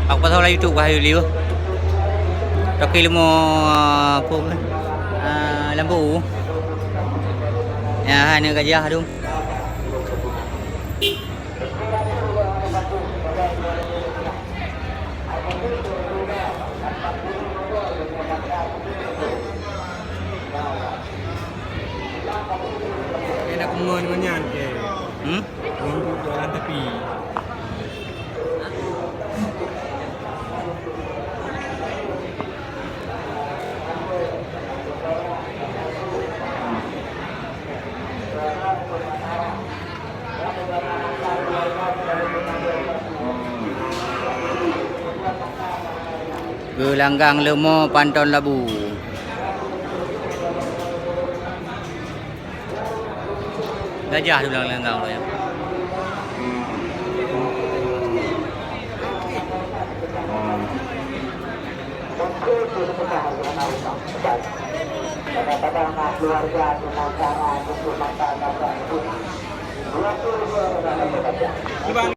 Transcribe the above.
Aku pasal lah YouTube Wahyu Liu. Toki ilmu apa kan? Lampu. Ya, hanya gajah tu. Nak kemen banyak ke? Untuk jalan tepi. Gelanggang Lemo Panton Labu. Gajah tu gelanggang tu ya. Bang.